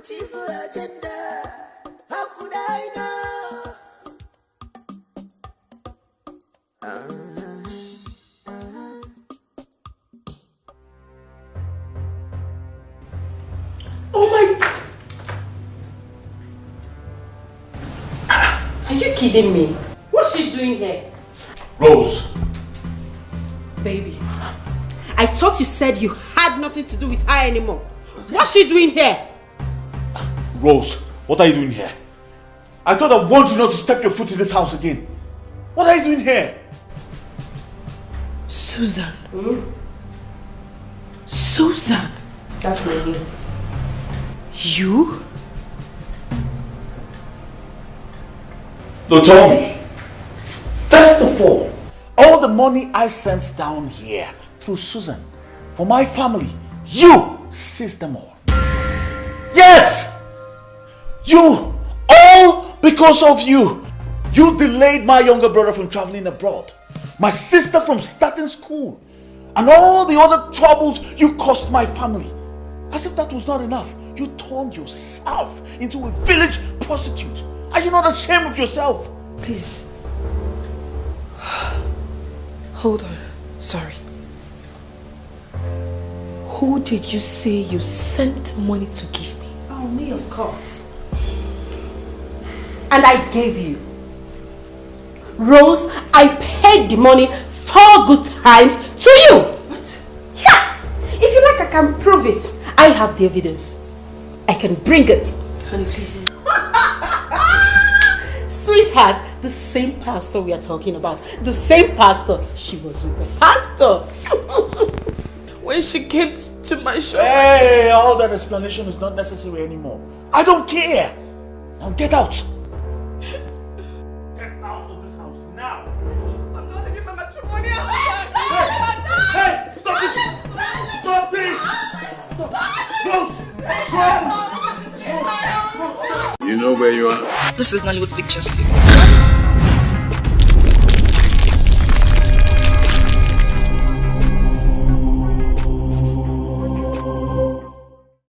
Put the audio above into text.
beautiful agenda. How could I know? Oh my... Are you kidding me? What's she doing here? Rose! Baby, I thought you said you had nothing to do with her anymore. What's she doing here? Rose, what are you doing here? I thought I warned you not to step your foot in this house again. What are you doing here? Susan. Susan. That's my name. You? No, tell me. First of all the money I sent down here through Susan for my family, you seized them all. Yes! You! All because of you! You delayed my younger brother from traveling abroad, my sister from starting school, and all the other troubles you caused my family. As if that was not enough, you turned yourself into a village prostitute. Are you not ashamed of yourself? Please. Hold on. Sorry. Who did you say you sent money to give me? Oh, me, of course. And I gave you. Rose, I paid the money 4 good times to you. What? Yes! If you like, I can prove it. I have the evidence. I can bring it. Honey, please. Sweetheart, the same pastor we are talking about. The same pastor. She was with the pastor. When she came to my shop. Hey, all that explanation is not necessary anymore. I don't care. Now get out. Get out of this house now. I'm not giving my matrimonial. Hey, stop this. Stop this. Stop. Rose. You know where you are? This is Nollywood Pictures TV.